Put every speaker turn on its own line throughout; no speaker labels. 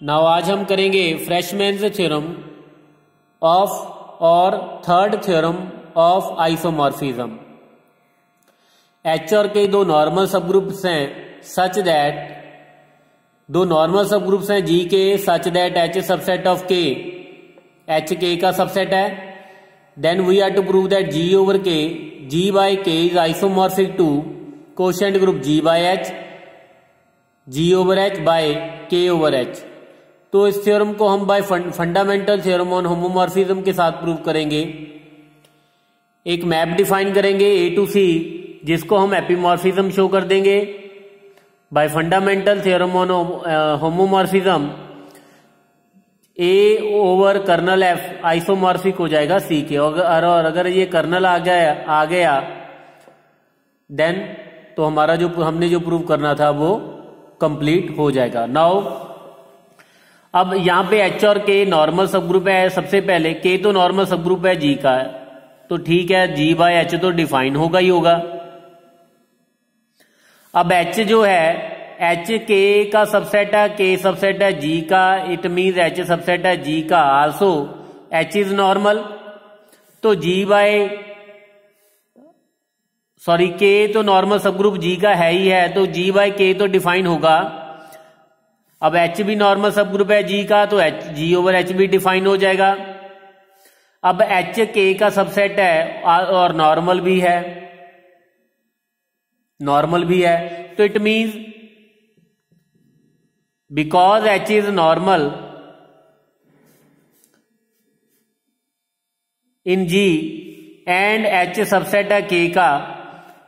Now आज हम करेंगे फ्रेशमैन्स थ्योरम ऑफ और third theorem of isomorphism. H और के दो नॉर्मल सब ग्रुप्स हैं सच दैट दो नॉर्मल सब ग्रुप्स हैं जी के such that H subset of K H K का सबसेट है। Then we are to prove that G over K G by K is isomorphic to quotient group G by H G over H by K over H. तो इस theorem को हम bye fundamental theorem on homomorphism के साथ prove करेंगे। एक map define करेंगे ए to सी जिसको हम एपीमॉर्फिज्म शो कर देंगे। By fundamental theorem on homomorphism A over kernel F isomorphic हो जाएगा सी के, और अगर ये कर्नल आ गया देन तो हमारा जो हमने जो प्रूव करना था वो कंप्लीट हो जाएगा। नाउ अब यहां पे एच और के नॉर्मल सब ग्रुप है। सबसे पहले के तो नॉर्मल सब ग्रुप है जी का, तो ठीक है जी बाय एच तो डिफाइन होगा ही होगा। अब एच जो है एच के का सबसेट है, के सबसेट है जी का, इट मीन्स एच सबसेट है जी का आल्सो एच इज नॉर्मल। तो जी बाय सॉरी के तो नॉर्मल सब ग्रुप जी का है ही है, तो जी बाय के तो डिफाइन होगा। अब एच भी नॉर्मल सब ग्रुप है जी का, तो एच जी ओवर एच भी डिफाइन हो जाएगा। अब एच के का सबसेट है और नॉर्मल भी है, तो it means because H is normal in G and H subset है के का,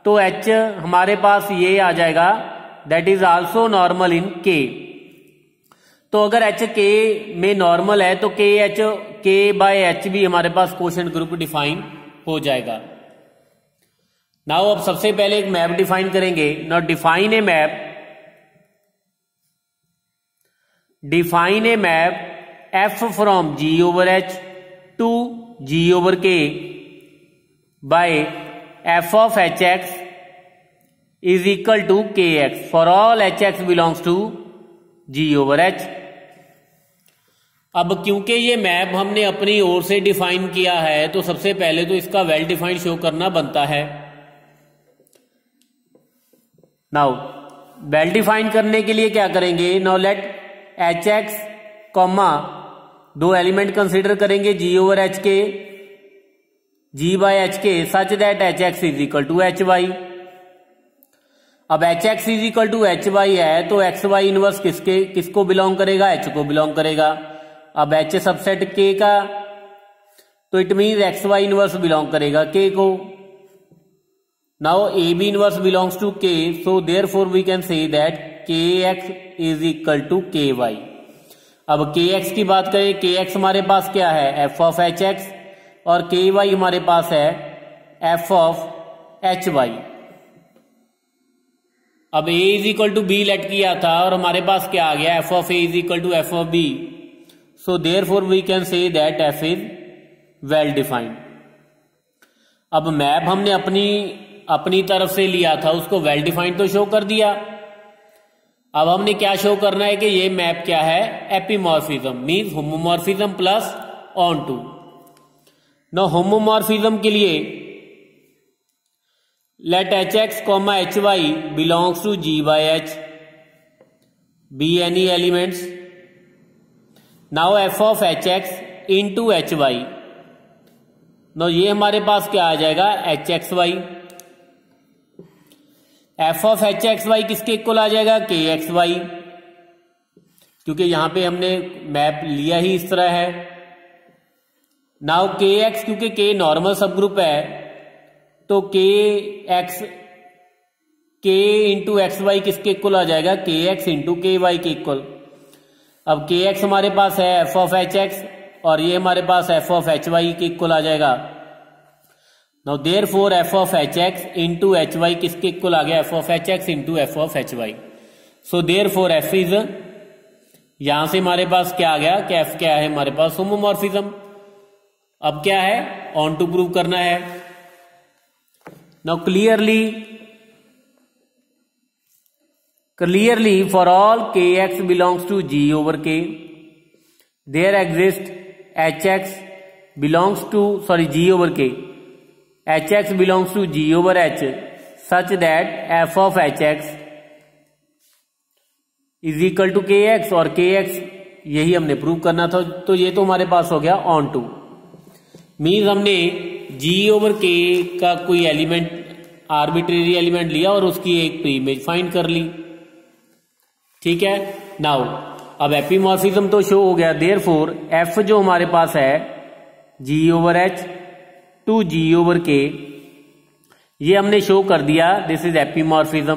तो एच हमारे पास ये आ जाएगा दैट इज आल्सो नॉर्मल इन के। तो अगर एच के में नॉर्मल है तो के बाय एच भी हमारे पास कोशेंट ग्रुप डिफाइन हो जाएगा। नाउ अब सबसे पहले एक मैप डिफाइन करेंगे। Now define a map F from G over H to G over K by F of H X is equal to K X for all H X belongs to G over H. अब क्योंकि ये map हमने अपनी ओर से define किया है तो सबसे पहले तो इसका वेल डिफाइंड शो करना बनता है। नाउ वेल डिफाइन करने के लिए क्या करेंगे, now let H X comma दो एलिमेंट कंसीडर करेंगे जी ओवर एच के जी बाय एच के such that H X is equal to H Y. अब H X is equal to H Y है तो एक्स वाई इनवर्स किसको belong करेगा, H को बिलोंग करेगा। अब एच सबसेट के का, तो it means X Y inverse belong करेगा के को। Now A B inverse belongs to K, so therefore we can say that K X is equal to K Y. अब K x की बात करें, के x हमारे पास क्या है एफ ऑफ एच एक्स, और के वाई हमारे पास है एफ ऑफ एच वाई। अब a is equal to B let किया था और हमारे पास क्या आ गया F of A is equal to F of B, so therefore we can say that F is well defined. अब मैप हमने अपनी तरफ से लिया था उसको वेल डिफाइंड तो शो कर दिया। अब हमने क्या शो करना है कि ये मैप क्या है epimorphism means homomorphism plus onto. Now homomorphism के लिए let H X comma H Y belongs to G by H be any elements. Now F of H X into H Y, now ये हमारे पास क्या आ जाएगा H X Y. F of H X Y किसके equal आ जाएगा K x Y, क्योंकि यहां पे हमने मैप लिया ही इस तरह है। नाउ के एक्स क्योंकि के नॉर्मल सब ग्रुप है तो के एक्स के इंटू एक्स वाई किसके इक्वल आ जाएगा के एक्स इंटू के वाई के इक्वल। अब के एक्स हमारे पास है एफ ऑफ एच एक्स और ये हमारे पास एफ ऑफ एच वाई के इक्वल आ जाएगा। Now therefore F of H X into H Y किसके इक्वल आ गया F of H X into F of H Y. So therefore F is, यहां से हमारे पास क्या आ गया कि एफ क्या है हमारे पास होमोमॉर्फिज्म। अब क्या है ऑन टू प्रूव करना है। Now clearly for all kx belongs to g over k, there exist H X belongs to G over K, H X belongs to G over H such that F of H X is equal to K X और K x यही हमने prove करना था। तो ये तो हमारे पास हो गया ऑन टू, मीन्स हमने जी ओवर के का कोई एलिमेंट आर्बिट्रेरी एलिमेंट लिया और उसकी एक प्री इमेज फाइंड कर ली। ठीक है, नाउ अब एपीमॉर्फिज्म तो शो हो गया, देयरफॉर एफ जो हमारे पास है जी over H to G over के, ये हमने शो कर दिया, दिस इज एपीमॉर्फिज्म।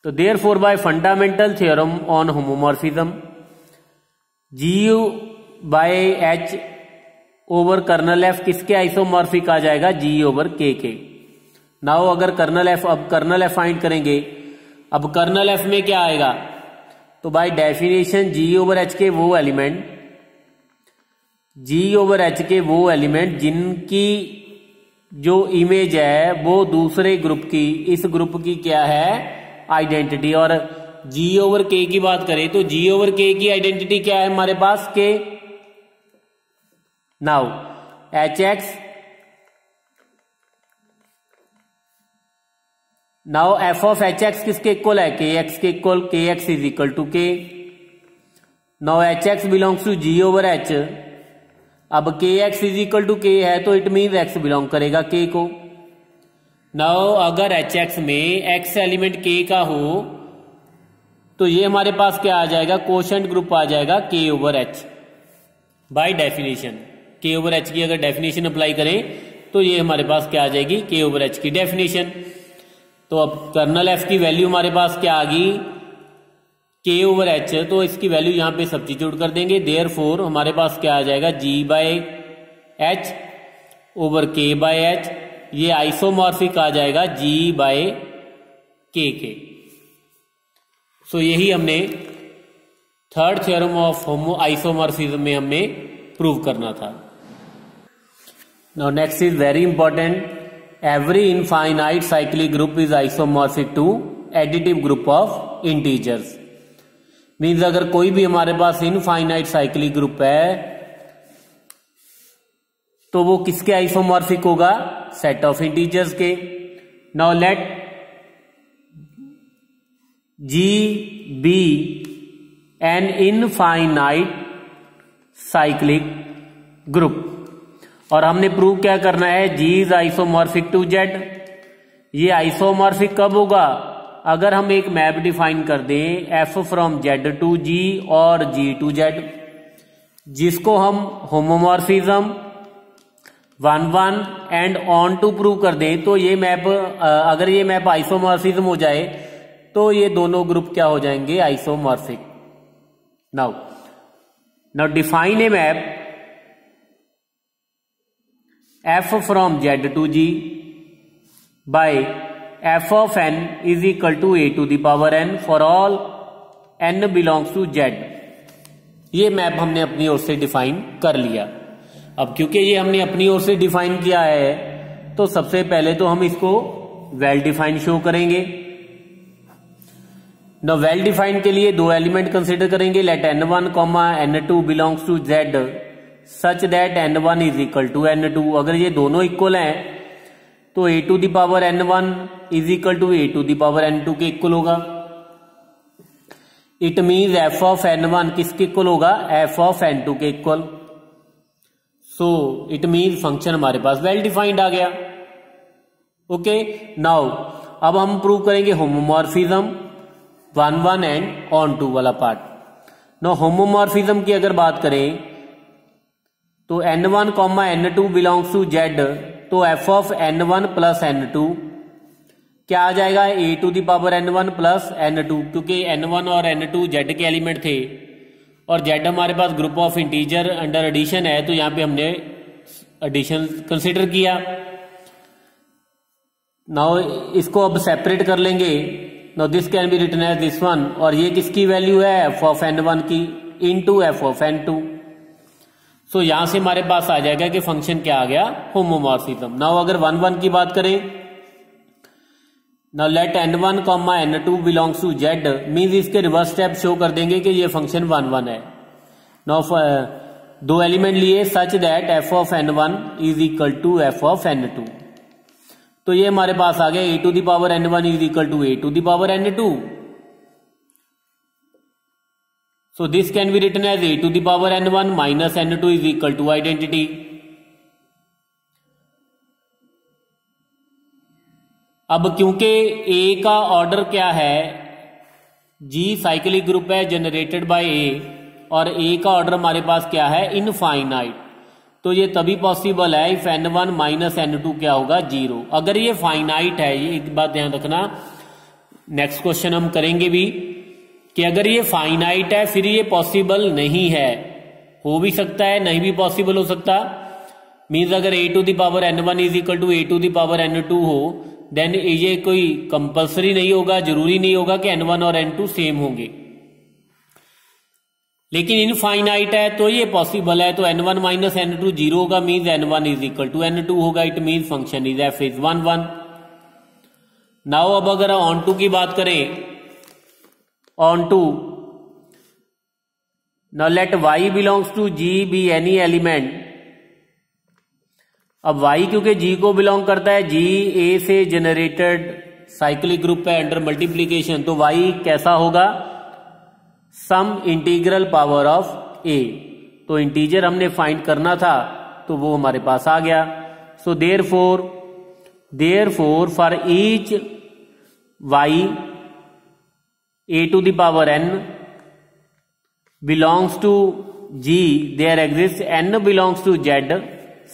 तो therefore by fundamental theorem on homomorphism G by H over kernel F किसके आइसोमॉर्फिक आ जाएगा, जी ओवर के। नाउ अगर कर्नल एफ, अब कर्नल एफ फाइंड करेंगे, अब कर्नल एफ में क्या आएगा, तो by definition G over H के वो एलिमेंट, जी ओवर एच के वो एलिमेंट जिनकी जो इमेज है वो दूसरे ग्रुप की, इस ग्रुप की क्या है आइडेंटिटी। और जी ओवर के की बात करें तो जी ओवर के की आइडेंटिटी क्या है हमारे पास, K. Now H X, now F of H X किसके इक्वल है, के एक्स के equal, K X is equal to K. Now H X belongs to G over H, अब K X is equal to के है तो it mean x belong करेगा K को। Now अगर एच एक्स में एक्स एलिमेंट के का हो तो ये हमारे पास क्या आ जाएगा, कोशेंट ग्रुप आ जाएगा के ओवर एच बाय डेफिनेशन। के ओवर एच की अगर डेफिनेशन अप्लाई करें तो ये हमारे पास क्या आ जाएगी, के ओवर एच की डेफिनेशन। तो अब कर्नल एफ की वैल्यू हमारे पास क्या आ गई, के ओवर एच, तो इसकी वैल्यू यहां पे सब्स्टिट्यूट कर देंगे, देयरफॉर हमारे पास क्या आ जाएगा, G by H over K by H, ये आइसोमॉर्फिक आ जाएगा जी बाय के। सो यही हमने third theorem of homo isomorphism में हमने प्रूव करना था। Now next is very important, every infinite cyclic group is isomorphic to additive group of integers. Means अगर कोई भी हमारे पास इनफाइनाइट साइक्लिक ग्रुप है तो वो किसके आइसोमॉर्फिक होगा, सेट ऑफ इंटीजर्स के। Now let G be an infinite cyclic group, और हमने प्रूव क्या करना है, G is isomorphic to Z. ये आइसोमॉर्फिक कब होगा, अगर हम एक मैप डिफाइन कर दें F from Z to G और जी टू जेड, जिसको हम होमोमॉर्फिज्म 1 एंड ऑन टू प्रूव कर दें, तो ये मैप अगर ये मैप आइसोमॉर्फिज्म हो जाए तो ये दोनों ग्रुप क्या हो जाएंगे, isomorphic. Now define a map F from Z to G by F of N is equal to A to the power N for all N belongs to Z. ये map हमने अपनी ओर से डिफाइन कर लिया। अब क्योंकि ये हमने अपनी ओर से डिफाइन किया है तो सबसे पहले तो हम इसको वेल डिफाइन शो करेंगे। नो वेल डिफाइन के लिए दो एलिमेंट कंसीडर करेंगे, let n1 n2 belongs to z such that n1 is equal to n2। अगर ये दोनों इक्वल हैं तो a to the power n1 is equal to a to the power n2 के इक्वल होगा। It means f of n1 किसके इक्वल होगा, f ऑफ n2 के equal. So it means function हमारे पास वेल डिफाइंड आ गया। ओके, नाउ अब हम प्रूव करेंगे होमोमॉर्फिज्म 1 एंड ऑन टू वाला पार्ट। नो होमोमॉर्फिज्म की अगर बात करें तो n1 n2 belongs to z, तो f of n1 plus n2 क्या आ जाएगा, a to the power n1 plus n2, क्योंकि n1 और n2 z के एलिमेंट थे और z हमारे पास group of integer under addition है, तो यहां पे हमने एडिशन कंसिडर किया। नाउ इसको अब सेपरेट कर लेंगे। Now this can be written as this one, और ये किसकी वैल्यू है, f ऑफ n1 की इनटू f ऑफ n2। सो यहां से हमारे पास आ जाएगा कि फंक्शन क्या आ गया, होमोमॉर्फिज्म। नाउ अगर 1 1 की बात करें now let n1 comma n2 belongs to z means इसके रिवर्स स्टेप शो कर देंगे कि ये फंक्शन 1 1 है। नाउ दो एलिमेंट लिए such that f of n1 is equal to f of n2। तो ये हमारे पास आ गया a to the power n1 is equal to a to the power n2। So this can be written as a to the power n1 minus n2 is equal to identity। अब क्योंकि A का order क्या है, G cyclic group है generated by A और A का order हमारे पास क्या है, इनफाइनाइट, तो ये तभी पॉसिबल है इफ n1 माइनस n2 क्या होगा, 0। अगर ये फाइनाइट है, ये एक बात ध्यान रखना, नेक्स्ट क्वेश्चन हम करेंगे भी कि अगर ये फाइनाइट है फिर ये पॉसिबल नहीं है, हो भी सकता है नहीं भी पॉसिबल हो सकता। मीन्स अगर a to the power n1 is equal to a to the power n2 हो देन ये कोई कंपल्सरी नहीं होगा, जरूरी नहीं होगा कि n1 और n2 सेम होंगे। लेकिन इनफाइनाइट है तो ये पॉसिबल है, तो n1 माइनस n2 0 होगा, means n1 is equal to n2 होगा। It means function is f is 1 1। Now अब अगर ऑन टू की बात करें, on to now let y belongs to G be any element। अब y क्योंकि G को बिलोंग करता है, G A से जनरेटेड साइक्लिक ग्रुप है अंडर मल्टीप्लीकेशन, तो y कैसा होगा, सम इंटीग्रल पावर ऑफ A। तो इंटीजर हमने फाइंड करना था तो वो हमारे पास आ गया। So therefore for each y a to the power n belongs to G there exists n belongs to Z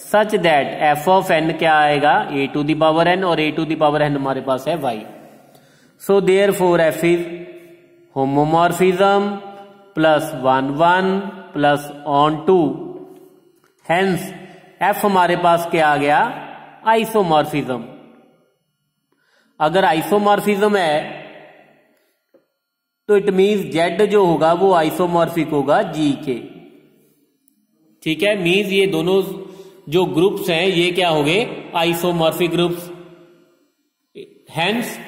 such that f of n क्या आएगा, a to the power n और a to the power n हमारे पास है y। so therefore f is homomorphism plus 1 1 plus on 2, hence f हमारे पास क्या आ गया, आइसोमॉर्फिज्म। अगर आइसोमॉर्फिज्म है तो इट मीन्स Z जो होगा वो आइसोमॉर्फिक होगा G के, ठीक है। मीन्स ये दोनों जो ग्रुप्स हैं ये क्या हो गए, isomorphic groups. Hence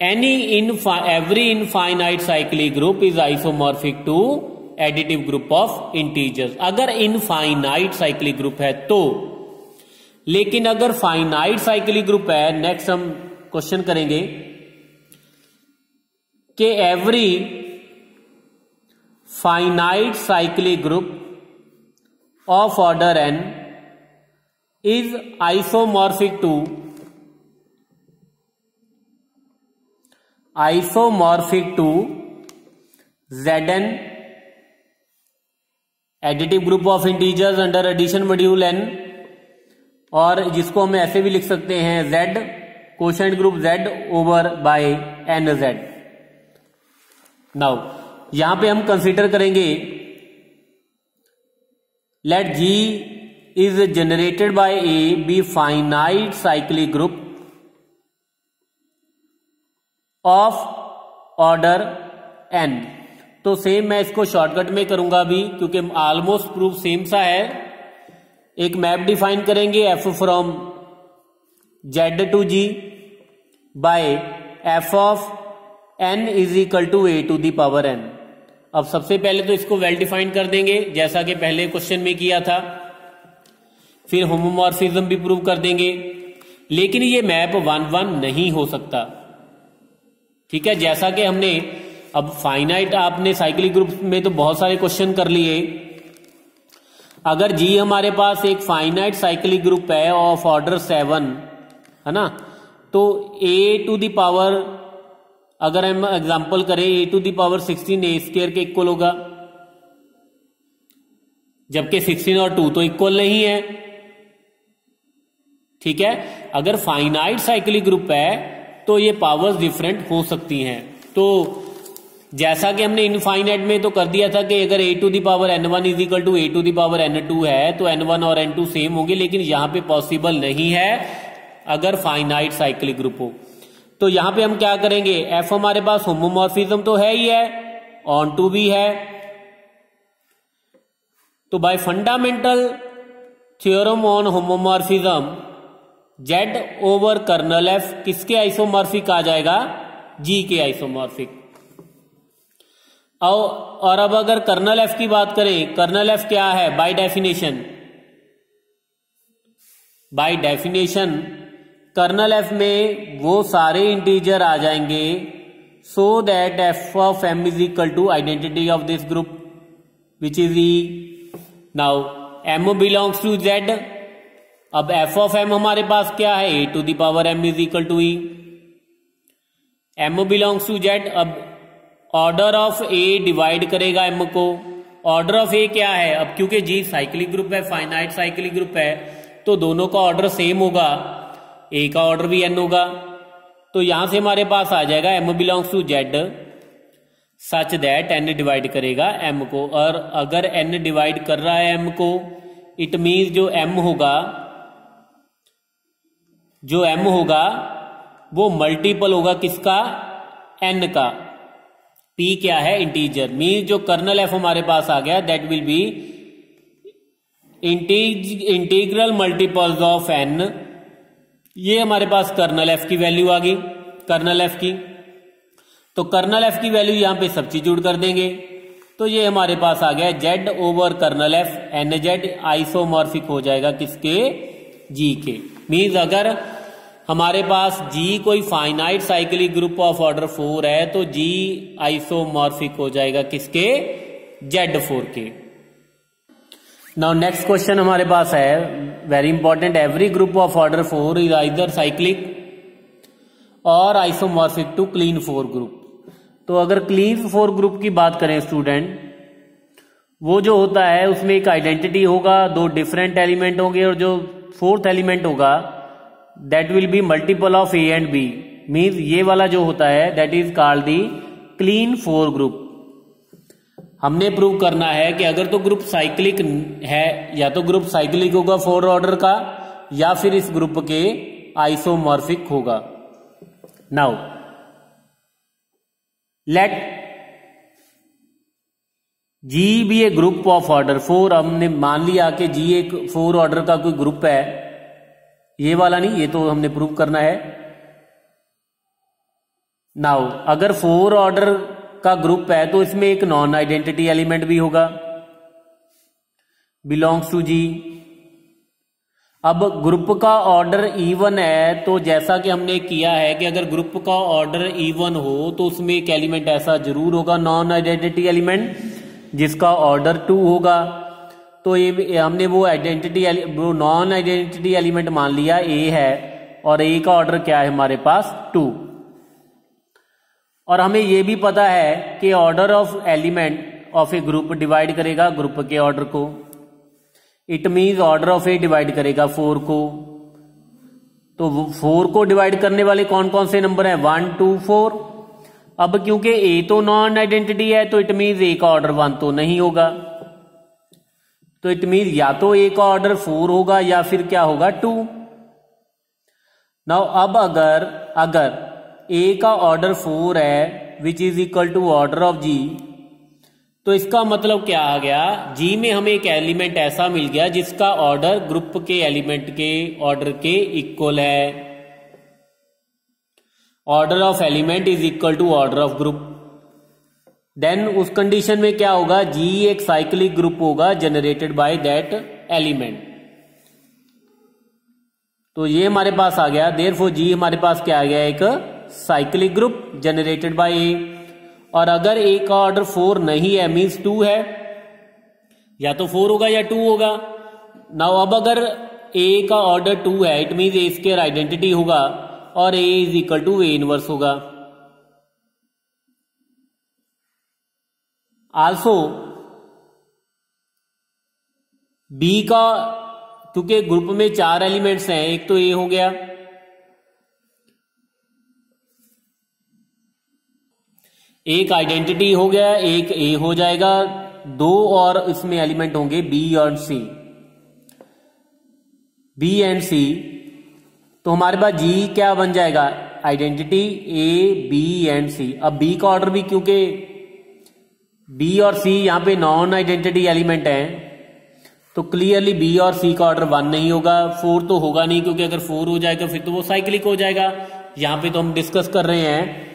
every infinite cyclic group is isomorphic to additive group of integers, अगर इनफाइनाइट साइक्लिक ग्रुप है तो। लेकिन अगर फाइनाइट साइक्लिक ग्रुप है, नेक्स्ट हम क्वेश्चन करेंगे कि every finite cyclic group of order n is isomorphic to Zn additive group of integers under addition module n, और जिसको हम ऐसे भी लिख सकते हैं Z quotient group Z over by nZ। Now यहां पे हम कंसीडर करेंगे let G is generated by A be finite cyclic group of order n। तो सेम मैं इसको शॉर्टकट में करूंगा अभी क्योंकि ऑलमोस्ट प्रूफ सेम सा है। एक मैप डिफाइन करेंगे f from Z to G by f of n is equal to a to the power n। अब सबसे पहले तो इसको वेल डिफाइन कर देंगे जैसा कि पहले क्वेश्चन में किया था, फिर होमोमॉर्फिज्म भी प्रूव कर देंगे। लेकिन ये मैप 1 1 नहीं हो सकता, ठीक है। जैसा कि हमने अब फाइनाइट आपने साइक्लिक ग्रुप में तो बहुत सारे क्वेश्चन कर लिए। अगर G हमारे पास एक फाइनाइट साइक्लिक ग्रुप है ऑफ ऑर्डर 7 है ना, तो a टू द पावर अगर हम एग्जांपल करें a to the power 16 a square के इक्वल होगा, जबकि 16 और 2 तो इक्वल नहीं है, ठीक है। अगर फाइनाइट साइक्लिक ग्रुप है तो ये पावर्स डिफरेंट हो सकती हैं। तो जैसा कि हमने इनफाइनाइट में तो कर दिया था कि अगर a to the power n1 is equal to a to the power n2 है तो n1 और n2 सेम होंगे, लेकिन यहां पे पॉसिबल नहीं है अगर फाइनाइट साइक्लिक ग्रुप हो। तो यहां पे हम क्या करेंगे, f हमारे पास होमोमॉर्फिज्म तो है ही है, ऑन टू भी है, तो by fundamental theorem on homomorphism Z over kernel F किसके आइसोमॉर्फिक आ जाएगा? जी के आइसोमॉर्फिक। और अब अगर कर्नल एफ की बात करें, कर्नल एफ क्या है? बाय डेफिनेशन कर्नल एफ में वो सारे इंटीजर आ जाएंगे so that F of M is equal to identity of this group which is E. Now M belongs to Z. अब एफ ऑफ एम हमारे पास क्या है? A to the power M is equal to E. M belongs to Z. अब order of A divide करेगा M को। Order of A क्या है? अब क्योंकि जी साइक्लिक ग्रुप है, फाइनाइट साइक्लिक ग्रुप है, तो दोनों का ऑर्डर सेम होगा, ए का ऑर्डर भी एन होगा। तो यहां से हमारे पास आ जाएगा m belongs to Z such that n divide करेगा एम को। और अगर एन डिवाइड कर रहा है एम को, इट मीन्स जो एम होगा वो मल्टीपल होगा किसका? एन का। पी क्या है? इंटीजर। मीन्स जो कर्नल एफ हमारे पास आ गया that will be integral multiples of n. ये हमारे पास कर्नल एफ की वैल्यू आ गई, कर्नल एफ की। तो कर्नल एफ की वैल्यू यहां पे सब्स्टिट्यूट कर देंगे, तो ये हमारे पास आ गया Z over kernel f, n Z isomorphic हो जाएगा किसके? जी के। मीन्स अगर हमारे पास जी कोई finite cyclic group of order 4 है तो जी आइसोमॉर्फिक हो जाएगा किसके? Z4 के। नाउ नेक्स्ट क्वेश्चन हमारे पास है very important. Every group of order 4 is either cyclic और आइसोमॉर्फिक टू क्लीन 4 ग्रुप। तो अगर क्लीन 4 ग्रुप की बात करें स्टूडेंट, वो जो होता है उसमें एक आइडेंटिटी होगा, 2 डिफरेंट एलिमेंट होंगे, और जो 4th एलिमेंट होगा that will be multiple of a and b. Means ये वाला जो होता है that is called the Klein 4 group. हमने प्रूव करना है कि अगर तो ग्रुप साइक्लिक है, या तो ग्रुप साइक्लिक होगा 4 ऑर्डर का, या फिर इस ग्रुप के आइसोमॉर्फिक होगा। Now let G be a group of order 4। हमने मान लिया कि जी एक 4 ऑर्डर का कोई ग्रुप है, ये वाला नहीं, ये तो हमने प्रूव करना है। नाउ अगर 4 ऑर्डर का ग्रुप है तो इसमें एक नॉन आइडेंटिटी एलिमेंट भी होगा, बिलोंग्स टू जी। अब ग्रुप का ऑर्डर इवन है, तो जैसा कि हमने किया है कि अगर ग्रुप का ऑर्डर इवन हो तो उसमें एक एलिमेंट ऐसा जरूर होगा नॉन आइडेंटिटी एलिमेंट जिसका ऑर्डर 2 होगा। तो ये हमने वो नॉन आइडेंटिटी एलिमेंट मान लिया ए है, और ए का ऑर्डर क्या है हमारे पास? 2। और हमें ये भी पता है कि order of element of A group divide करेगा ग्रुप के ऑर्डर को। It means order of A divide करेगा 4 को। तो 4 को डिवाइड करने वाले कौन कौन से नंबर हैं? 1 2 4। अब क्योंकि ए तो नॉन आइडेंटिटी है तो इट मीन्स ए का ऑर्डर 1 तो नहीं होगा, तो इट मीन्स या तो ए का ऑर्डर 4 होगा या फिर क्या होगा? 2। नाउ अब अगर ए का ऑर्डर 4 है which is equal to order of G, तो इसका मतलब क्या आ गया? जी में हमें एक एलिमेंट ऐसा मिल गया जिसका ऑर्डर ग्रुप के एलिमेंट के ऑर्डर के इक्वल है। Order of element is equal to order of group. Then उस कंडीशन में क्या होगा? जी एक साइक्लिक ग्रुप होगा जनरेटेड बाय दैट एलिमेंट। तो ये हमारे पास आ गया, देयरफॉर जी हमारे पास क्या आ गया? एक साइक्लिक ग्रुप जनरेटेड बाय ए। और अगर ए का ऑर्डर 4 नहीं है मीन्स 2 है, या तो 4 होगा या 2 होगा। नाउ अब अगर ए का ऑर्डर 2 है it means A square identity होगा और A is equal to A inverse होगा। आल्सो बी का, क्योंकि ग्रुप में 4 एलिमेंट्स हैं, एक तो ए हो गया, एक आइडेंटिटी हो गया, एक ए हो जाएगा, 2 और इसमें एलिमेंट होंगे बी और सी, बी एंड सी। तो हमारे पास जी क्या बन जाएगा? आइडेंटिटी ए बी एंड सी। अब बी का ऑर्डर भी, क्योंकि बी और सी यहां पे नॉन आइडेंटिटी एलिमेंट हैं, तो क्लियरली बी और सी का ऑर्डर 1 नहीं होगा, 4 तो होगा नहीं, क्योंकि अगर 4 हो जाएगा फिर तो वो साइक्लिक हो जाएगा। यहां पे तो हम डिस्कस कर रहे हैं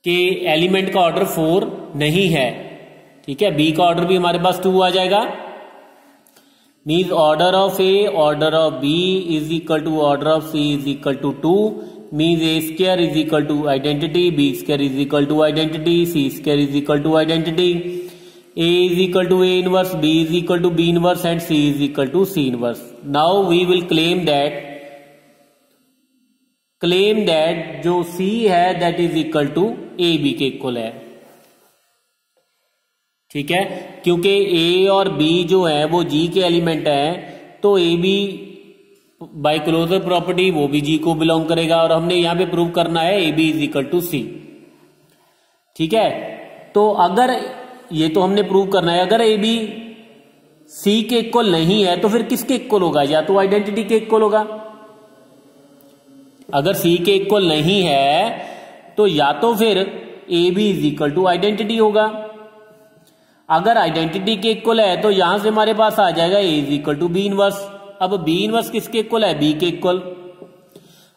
कि एलिमेंट का ऑर्डर 4 नहीं है। ठीक है, बी का ऑर्डर भी हमारे पास 2 आ जाएगा। Means order of a order of b is equal to order of c is equal to 2। Means A square is equal to identity, b square is equal to identity, c square is equal to identity, A is equal to A inverse, B is equal to B inverse and C is equal to C inverse. Now we will claim that जो C है that is equal to AB के equal है। ठीक है, क्योंकि A और B जो है वो G के एलिमेंट है, तो AB बाय क्लोजर प्रॉपर्टी वो भी G को बिलोंग करेगा, और हमने यहां पे प्रूव करना है AB is equal to C। ठीक है, तो अगर ये तो हमने प्रूव करना है, अगर ए बी सी के इक्वल नहीं है तो फिर किसके इक्वल होगा? या तो आइडेंटिटी के इक्वल होगा। अगर सी के इक्वल नहीं है तो या तो फिर a B is equal to identity होगा। अगर आइडेंटिटी के इक्वल है तो यहां से हमारे पास आ जाएगा A is equal to B inverse. अब बी इनवर्स किसके इक्वल है? बी के इक्वल।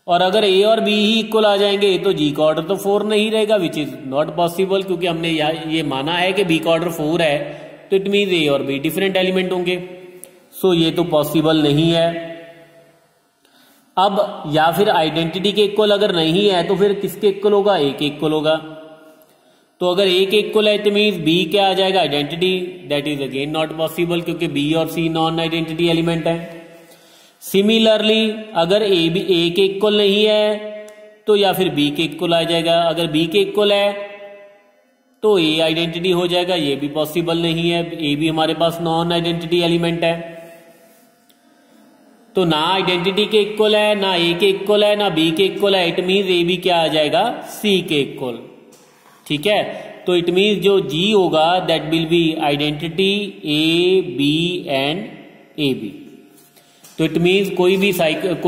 और अगर ए और बी ही इक्वल आ जाएंगे तो जी का ऑर्डर तो 4 नहीं रहेगा, विच इज नॉट पॉसिबल, क्योंकि हमने ये माना है कि बी का ऑर्डर 4 है, तो इट मीन्स ए और बी डिफरेंट एलिमेंट होंगे। सो ये तो पॉसिबल नहीं है। अब या फिर आइडेंटिटी के इक्वल अगर नहीं है तो फिर किसके इक्वल होगा? ए के इक्वल होगा। तो अगर ए के इक्वल है तो मीन्स बी क्या आ जाएगा? Identity. That is again not possible, क्योंकि बी और सी नॉन आइडेंटिटी एलिमेंट है। सिमिलरली अगर ए के इक्वल नहीं है तो या फिर बी के इक्वल आ जाएगा। अगर बी के इक्वल है तो ए आइडेंटिटी हो जाएगा, ये भी पॉसिबल नहीं है, ए भी हमारे पास नॉन आइडेंटिटी एलिमेंट है। तो ना आइडेंटिटी के इक्वल है, ना ए के इक्वल है, ना बी के इक्वल है। इट मीन्स ए भी क्या आ जाएगा? सी के इक्वल। ठीक है, तो इट मीन्स जो जी होगा that will be identity a b and a b. तो इट मीन्स कोई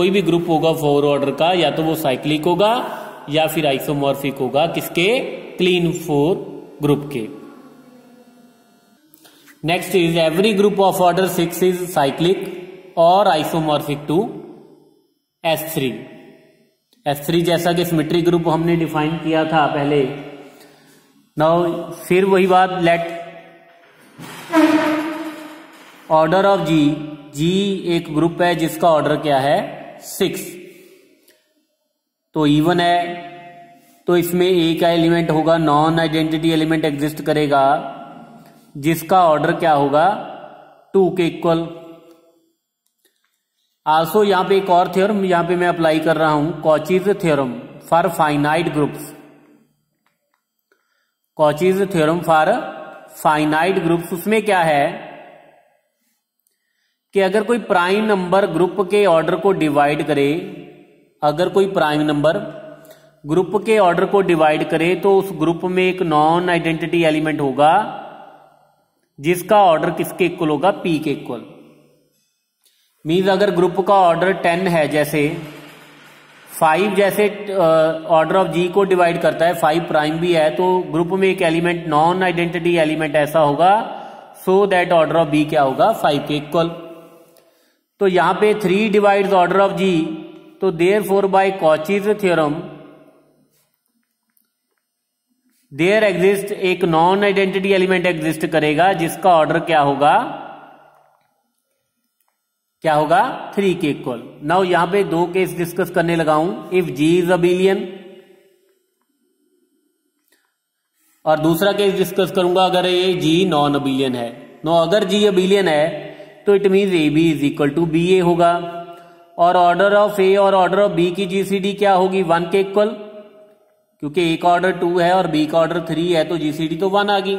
भी ग्रुप होगा 4 ऑर्डर का, या तो वो साइक्लिक होगा या फिर आइसोमॉर्फिक होगा। किसके? क्लीन 4 ग्रुप के। Next is every group of order 6 is cyclic और आइसोमॉर्फिक टू S3। S3 जैसा कि सिमेट्रिक ग्रुप हमने डिफाइन किया था पहले। नाउ फिर वही बात, लेट ऑर्डर ऑफ जी एक ग्रुप है जिसका ऑर्डर क्या है? 6। तो इवन है, तो इसमें ए का एलिमेंट होगा, नॉन आइडेंटिटी एलिमेंट एग्जिस्ट करेगा जिसका ऑर्डर क्या होगा? 2 के इक्वल। आल्सो यहां पे एक और थ्योरम यहां पे मैं अप्लाई कर रहा हूं, Cauchy's theorem for finite groups. Cauchy's theorem for finite groups, उसमें क्या है कि अगर कोई प्राइम नंबर ग्रुप के ऑर्डर को डिवाइड करे, अगर कोई प्राइम नंबर ग्रुप के ऑर्डर को डिवाइड करे तो उस ग्रुप में एक नॉन आइडेंटिटी एलिमेंट होगा जिसका ऑर्डर किसके इक्वल होगा? पी के इक्वल। मीन्स अगर ग्रुप का ऑर्डर 10 है, जैसे 5 जैसे ऑर्डर ऑफ जी को डिवाइड करता है, 5 प्राइम भी है, तो ग्रुप में एक एलिमेंट नॉन आइडेंटिटी एलिमेंट ऐसा होगा so that order of b क्या होगा? 5 के इक्वल। तो यहां पे 3 डिवाइड्स ऑर्डर ऑफ जी, तो therefore by Cauchy's theorem there exist एक नॉन आइडेंटिटी एलिमेंट एग्जिस्ट करेगा जिसका ऑर्डर क्या होगा? 3 के इक्वल। नाउ यहां पे 2 केस डिस्कस करने लगा हूं, इफ जी इज अबिलियन, और दूसरा केस डिस्कस करूंगा अगर ये जी नॉन अबिलियन है। नो, अगर जी अबिलियन है तो it means A B is equal to B A होगा, और ऑर्डर ऑफ ए और ऑर्डर ऑफ बी की जीसीडी क्या होगी? 1 के इक्वल, क्योंकि ए का ऑर्डर 2 है और बी का ऑर्डर 3 है, तो जीसीडी तो 1 आ गई।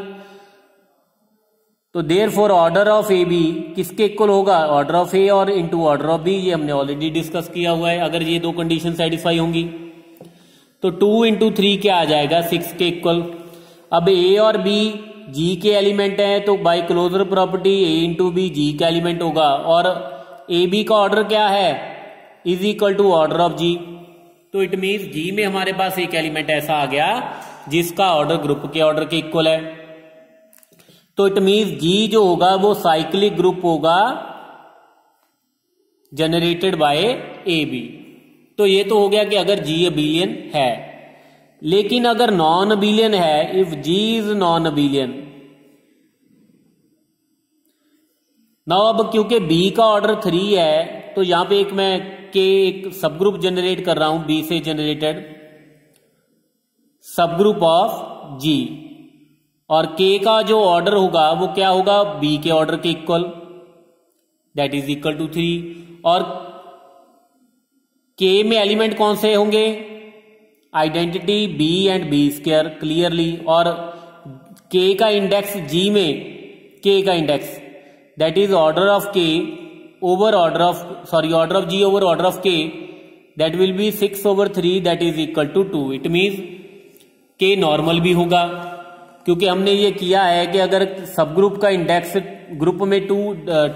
तो therefore order of a b किसके इक्वल होगा? ऑर्डर ऑफ ए और इनटू ऑर्डर ऑफ बी, ये हमने ऑलरेडी डिस्कस किया हुआ है। अगर ये 2 कंडीशन सेटिस्फाई होंगी तो 2 इंटू 3 क्या आ जाएगा? 6 के इक्वल। अब ए और बी जी के एलिमेंट है, तो by closure property A into B G का एलिमेंट होगा, और ए बी का ऑर्डर क्या है? Is equal to order of G. तो इट मीन्स जी में हमारे पास एक एलिमेंट ऐसा आ गया जिसका ऑर्डर ग्रुप के ऑर्डर के इक्वल है। तो इट मीन्स जी जो होगा वो साइक्लिक ग्रुप होगा जनरेटेड बाय ए बी। तो ये तो हो गया कि अगर जी अबिलियन है, लेकिन अगर नॉन अबिलियन है, if G is non abelian, now अब क्योंकि बी का ऑर्डर 3 है तो यहां पे मैं एक सब ग्रुप जनरेट कर रहा हूं, बी से जनरेटेड सब ग्रुप ऑफ जी, और के का जो ऑर्डर होगा वो क्या होगा, बी के ऑर्डर के equal, that is equal to 3। और के में एलिमेंट कौन से होंगे, identity B and B square clearly, और के का इंडेक्स जी में, के का index that is order of K over order of order of G over order of K, that will be 6/3 that is equal to 2। It means K normal भी होगा, क्योंकि हमने ये किया है कि अगर सब ग्रुप का इंडेक्स ग्रुप में 2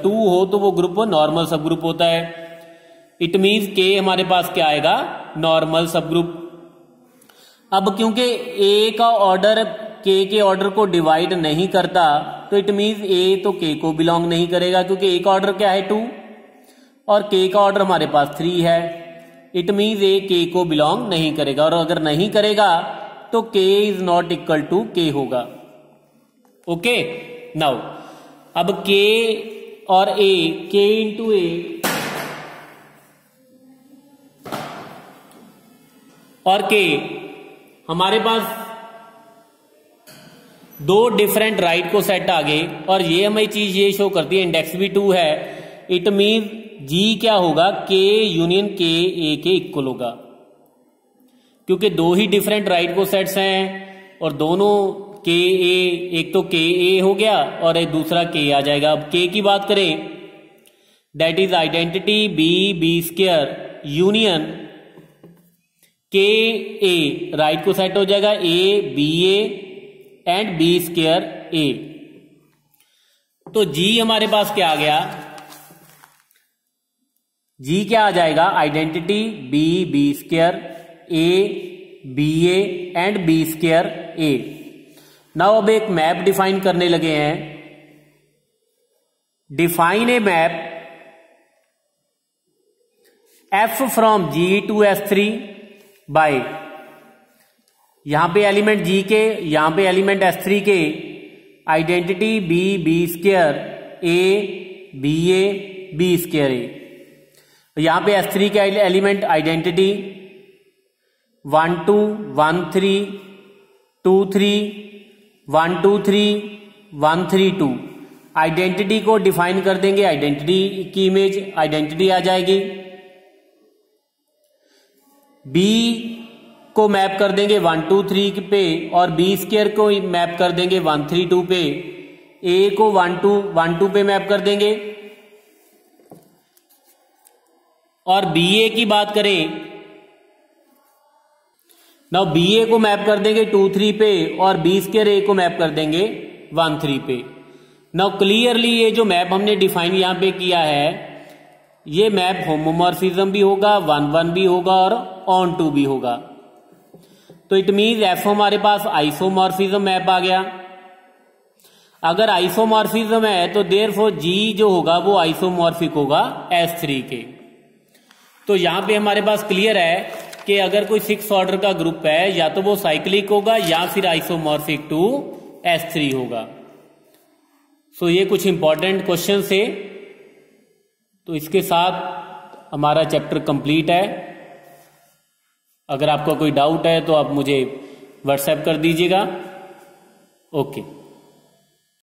हो तो वो ग्रुप नॉर्मल सब ग्रुप होता है। इट मीन्स के हमारे पास क्या आएगा, नॉर्मल सब ग्रुप। अब क्योंकि ए का ऑर्डर के ऑर्डर को डिवाइड नहीं करता, तो इट मीन्स ए तो के को बिलोंग नहीं करेगा, क्योंकि ए का ऑर्डर क्या है 2 और के का ऑर्डर हमारे पास 3 है। इट मीन्स ए के को बिलोंग नहीं करेगा, और अगर नहीं करेगा तो के इज नॉट इक्वल टू के होगा। ओके, नाउ अब के और ए, के इंटू ए और के, हमारे पास दो डिफरेंट राइट को सेट आ गए, और ये हमें चीज ये शो करती है इंडेक्स भी 2 है। इट मीन जी क्या होगा, के यूनियन के ए के इक्वल होगा, क्योंकि दो ही डिफरेंट राइट को सेट्स हैं और दोनों के ए, एक तो के ए हो गया और एक दूसरा के आ जाएगा। अब के की बात करें, that is identity B B square union K A, right को सेट हो जाएगा A B A and B square A. तो जी हमारे पास क्या आ गया, जी क्या आ जाएगा, identity B B square A B A and B square a. Now अब एक मैप डिफाइन करने लगे हैं। Define a map F from G to S3 by, यहां पे एलिमेंट जी के, यहां पे एलिमेंट S3 के, identity B B square A B square A. यहां पे S3 के एलिमेंट आइडेंटिटी 1 2 1 3 2 3 1 2 3 1 3 2। आइडेंटिटी को डिफाइन कर देंगे, आइडेंटिटी की इमेज आइडेंटिटी आ जाएगी। बी को मैप कर देंगे 1 2 3 पे, और बी स्क्वायर को मैप कर देंगे 1 3 2 पे। ए को 1 2 पे मैप कर देंगे, और बी ए की बात करें, नाउ बी ए को मैप कर देंगे 2 3 पे, और बी स्क्वायर ए को मैप कर देंगे 1 3 पे। नाउ क्लियरली ये जो मैप हमने डिफाइन यहां पे किया है, ये मैप होमोमॉर्फिज्म भी होगा, 1 1 भी होगा और ऑन टू भी होगा। तो इट मीन्स एफ हमारे पास आइसोमॉर्फिज्म मैप आ गया। अगर आइसोमॉर्फिज्म है तो देयरफॉर जी जो होगा वो आइसोमॉर्फिक होगा S3 के। तो यहां पे हमारे पास क्लियर है कि अगर कोई 6 ऑर्डर का ग्रुप है, या तो वो साइक्लिक होगा या फिर आइसोमॉर्फिक टू S3 होगा। सो ये कुछ इंपॉर्टेंट क्वेश्चन थे। तो इसके साथ हमारा चैप्टर कंप्लीट है। अगर आपका कोई डाउट है तो आप मुझे व्हाट्सएप कर दीजिएगा। ओके।